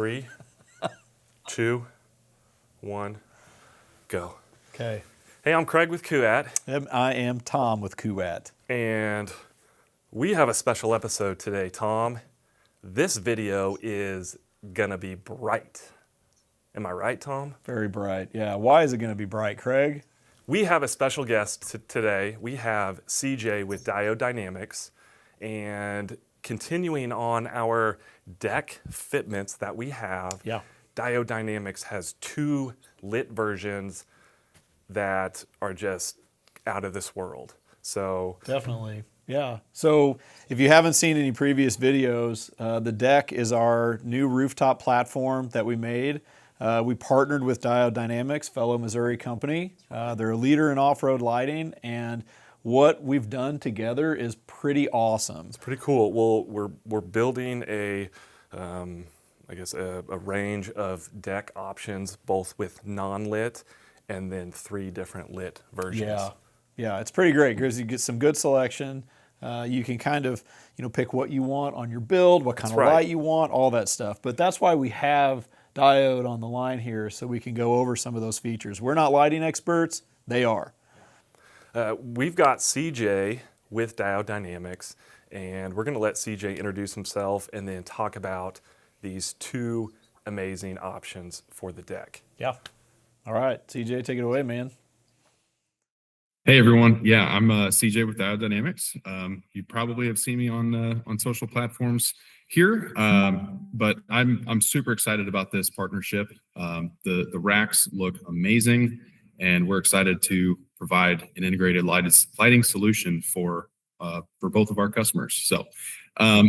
3, 2, 1, go. Okay. Hey, I'm Craig with Kuat. I am Tom with Kuat. And we have a special episode today, Tom. This video is gonna be bright. Am I right, Tom? Very bright. Yeah. Why is it going to be bright, Craig? We have a special guest today. We have CJ with Diode Dynamics, and continuing on our deck fitments that we have, Diode Dynamics has 2 lit versions that are just out of this world. So definitely. Yeah. So if you haven't seen any previous videos, the deck is our new rooftop platform that we made. We partnered with Diode Dynamics, fellow Missouri company. They're a leader in off-road lighting, and what we've done together is pretty awesome. It's pretty cool. Well, we're building a range of deck options, both with non-lit and then 3 different lit versions. Yeah, it's pretty great because you get some good selection. You can kind of, pick what you want on your build, what kind of light you want, all that stuff. But that's why we have Diode on the line here, so we can go over some of those features. We're not lighting experts, they are. We've got CJ with Diode Dynamics, and we're going to let CJ introduce himself and then talk about these 2 amazing options for the deck. Yeah. All right, CJ, take it away, man. Hey everyone, yeah, I'm CJ with Diode Dynamics. You probably have seen me on social platforms here, but I'm super excited about this partnership. The racks look amazing, and we're excited to provide an integrated lighting solution for both of our customers. So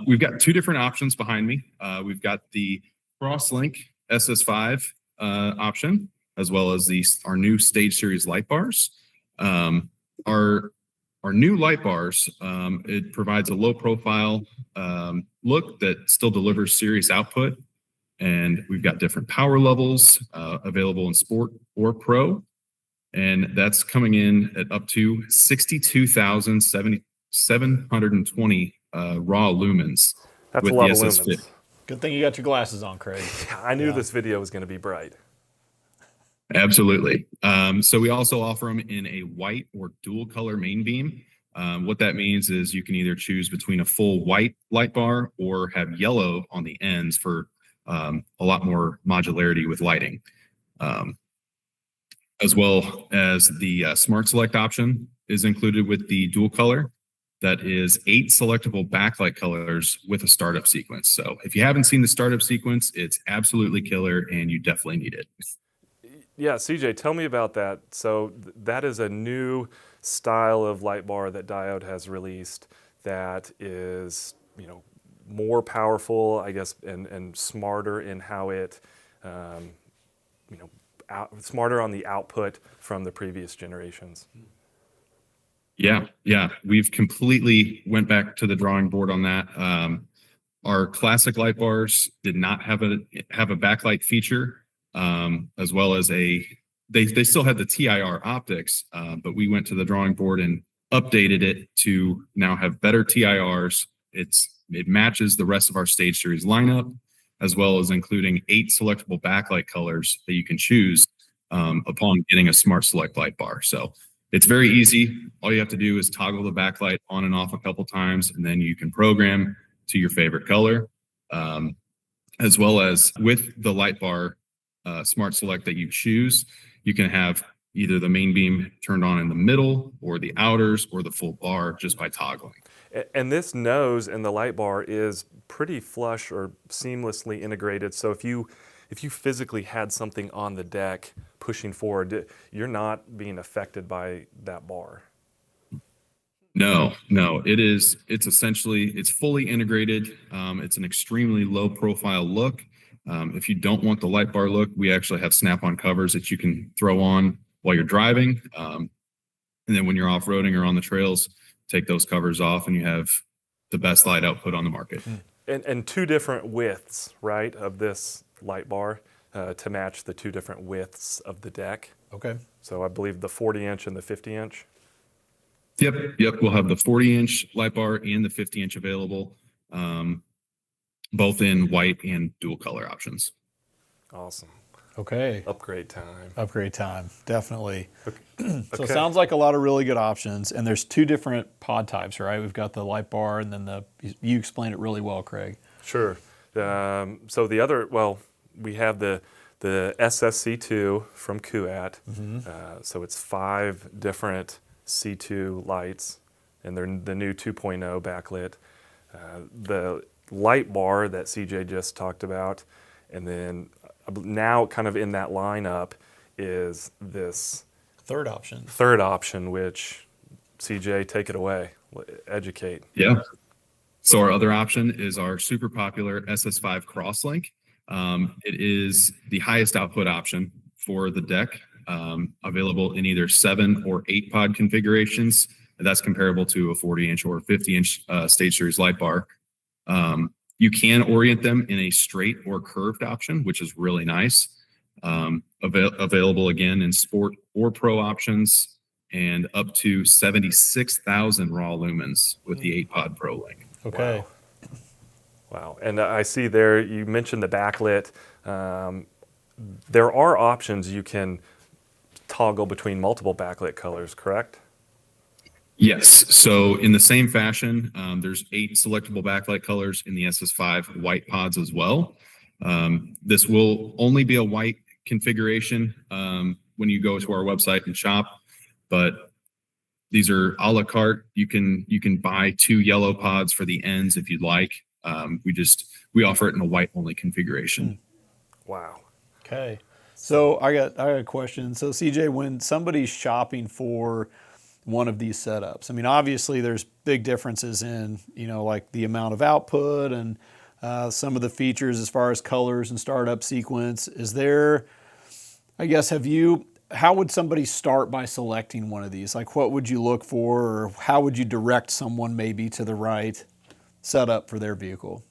we've got 2 different options behind me. We've got the Crosslink SS5 option, as well as our new Stage Series light bars. Our new light bars, it provides a low profile look that still delivers serious output, and we've got different power levels available in Sport or Pro, and that's coming in at up to 62,720 raw lumens. That's with a lot the of SS5. lumens. Good thing you got your glasses on, Craig. I knew this video was going to be bright. Absolutely. So we also offer them in a white or dual color main beam. What that means is you can either choose between a full white light bar or have yellow on the ends for a lot more modularity with lighting. As well as the Smart Select option is included with the dual color. That is 8 selectable backlight colors with a startup sequence. So if you haven't seen the startup sequence, it's absolutely killer, and you definitely need it. Yeah, CJ, tell me about that. So that is a new style of light bar that Diode has released that is, more powerful, I guess, and smarter in how it, smarter on the output from the previous generations. Yeah, we've completely went back to the drawing board on that. Our classic light bars did not have a backlight feature. As well as they still had the TIR optics, but we went to the drawing board and updated it to now have better TIRs. It matches the rest of our Stage Series lineup, as well as including 8 selectable backlight colors that you can choose upon getting a Smart Select light bar. So it's very easy. All you have to do is toggle the backlight on and off a couple times, and then you can program to your favorite color, as well as with the light bar Smart Select that you choose, you can have either the main beam turned on in the middle or the outers or the full bar just by toggling. And this nose and the light bar is pretty flush or seamlessly integrated. So if you physically had something on the deck pushing forward, you're not being affected by that bar. No, it's fully integrated. It's an extremely low profile look. If you don't want the light bar look, we actually have snap-on covers that you can throw on while you're driving. And then when you're off-roading or on the trails, take those covers off and you have the best light output on the market. And 2 different widths, right, of this light bar to match the 2 different widths of the deck. Okay. So I believe the 40-inch and the 50-inch. Yep. We'll have the 40-inch light bar and the 50-inch available. both in white and dual color options. Awesome. Okay. Upgrade time. Upgrade time, definitely. Okay. So it sounds like a lot of really good options, and there's 2 different pod types, right? We've got the light bar, and then you explained it really well, Craig. Sure. So the other, well, we have the SSC2 from Kuat. So it's 5 different C2 lights, and they're the new 2.0 backlit. The light bar that CJ just talked about, and then now kind of in that lineup is this Third option. third option, which CJ, take it away, educate. Yeah. So our other option is our super popular SS5 Crosslink. It is the highest output option for the deck, available in either 7 or 8 pod configurations. That's comparable to a 40-inch or 50-inch stage series light bar. You can orient them in a straight or curved option, which is really nice. Available again in sport or pro options, and up to 76,000 raw lumens with the 8-pod Pro Link. Okay. Wow. And I see there, you mentioned the backlit. There are options you can toggle between multiple backlit colors, correct? Yes. So in the same fashion, there's 8 selectable backlight colors in the SS5 white pods as well. This will only be a white configuration when you go to our website and shop, but these are a la carte. You can buy 2 yellow pods for the ends if you'd like. We offer it in a white only configuration. Wow. Okay. So I got a question. So CJ, when somebody's shopping for one of these setups, I mean, obviously there's big differences in, like the amount of output and some of the features as far as colors and startup sequence. Is there, I guess, how would somebody start by selecting one of these? Like, what would you look for, or how would you direct someone maybe to the right setup for their vehicle?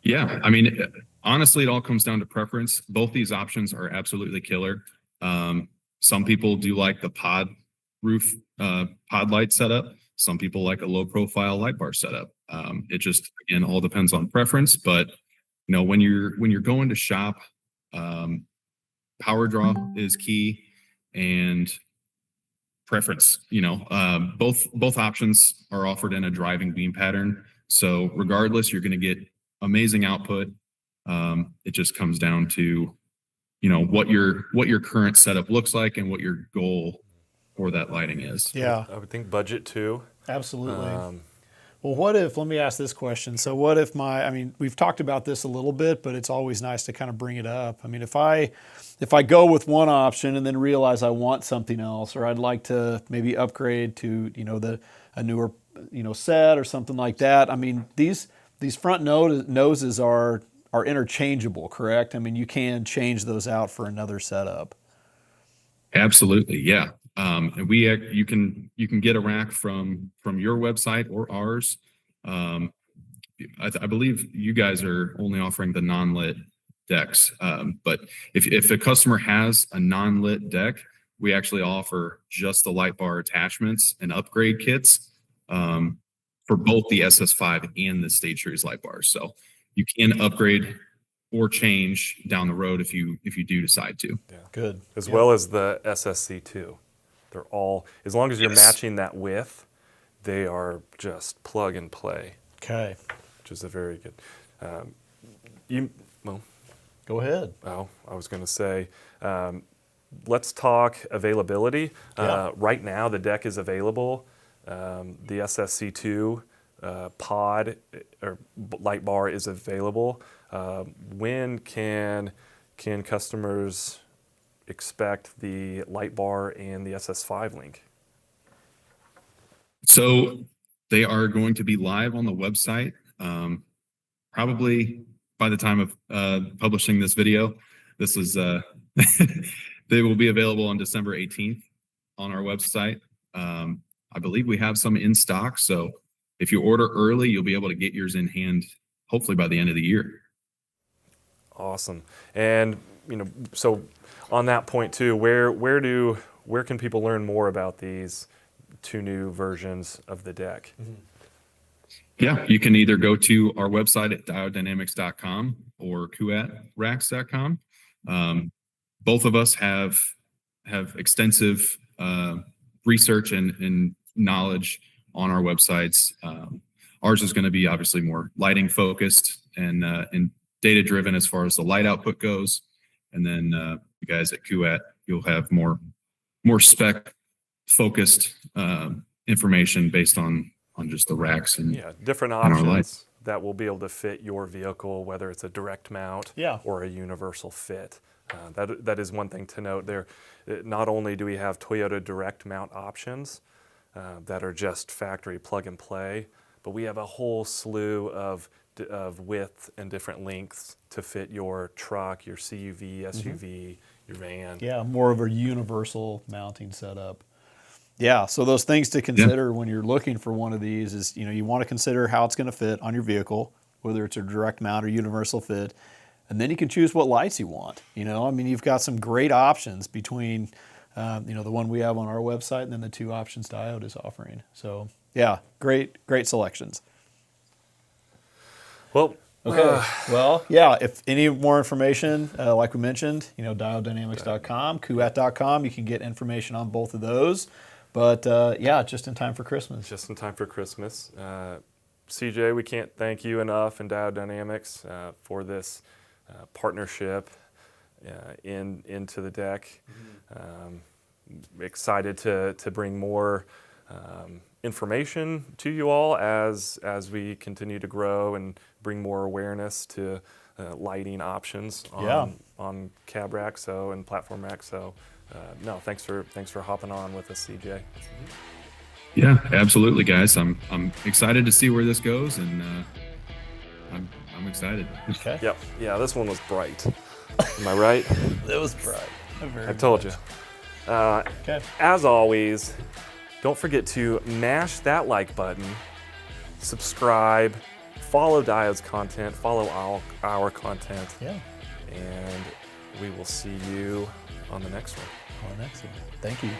Yeah, I mean, honestly, it all comes down to preference. Both these options are absolutely killer. Some people do like the pod roof pod light setup. Some people like a low profile light bar setup. It just, again, all depends on preference. But when you're going to shop, power draw is key, and preference. Both options are offered in a driving beam pattern. So regardless, you're going to get amazing output. It just comes down to, what your current setup looks like and what your goal for that lighting is. Yeah, I would think budget too. absolutely. Well, let me ask this question. So what if we've talked about this a little bit, but it's always nice to kind of bring it up. I mean, if I go with one option and then realize I want something else, or I'd like to maybe upgrade to, a newer, set or something like that. I mean, these front noses are interchangeable, correct? I mean, you can change those out for another setup. Absolutely, yeah. And you can get a rack from your website or ours. I believe you guys are only offering the non-lit decks, but if a customer has a non-lit deck, we actually offer just the light bar attachments and upgrade kits for both the SS5 and the Stage Series light bars. So you can upgrade or change down the road if you do decide to. Yeah. Good. As well as the SSC2. They're all, as long as you're matching that width, they are just plug and play. Okay. Which is a very good. Go ahead. Oh, I was going to say, let's talk availability. Yeah. Right now, the deck is available. The SSC2 pod or light bar is available. When can customers expect the light bar and the SS5 link? So they are going to be live on the website probably by the time of publishing this video. This is they will be available on December 18th on our website. I believe we have some in stock, so if you order early, you'll be able to get yours in hand hopefully by the end of the year. Awesome. And so on that point too, where can people learn more about these 2 new versions of the deck? Yeah, you can either go to our website at diodedynamics.com or kuatracks.com. Both of us have extensive research and knowledge on our websites. Ours is going to be obviously more lighting focused and data driven as far as the light output goes. And then you guys at Kuat, you'll have more spec focused information based on just the racks and different options that will be able to fit your vehicle, whether it's a direct mount or a universal fit. That is one thing to note there. Not only do we have Toyota direct mount options that are just factory plug and play, but we have a whole slew of width and different lengths to fit your truck, your CUV, SUV, your van. Yeah, more of a universal mounting setup. Yeah, so those things to consider when you're looking for one of these is, you want to consider how it's going to fit on your vehicle, whether it's a direct mount or universal fit, and then you can choose what lights you want. You've got some great options between, the one we have on our website and then the two options Diode is offering. So yeah, great selections. Well, okay. If any more information, like we mentioned, diodedynamics.com, kuat.com, you can get information on both of those. But just in time for Christmas. Just in time for Christmas. CJ, we can't thank you enough and Diode Dynamics for this partnership into the deck. Excited to bring more information to you all as we continue to grow and bring more awareness to lighting options on cab rack and platform rack. Thanks for hopping on with us, CJ. Yeah, absolutely, guys. I'm excited to see where this goes, and I'm excited. Okay. Yep. Yeah, this one was bright. Am I right? It was bright. I told you. Okay. As always, don't forget to mash that like button, subscribe, follow Diode's content, follow our content. Yeah. And we will see you on the next one. Thank you.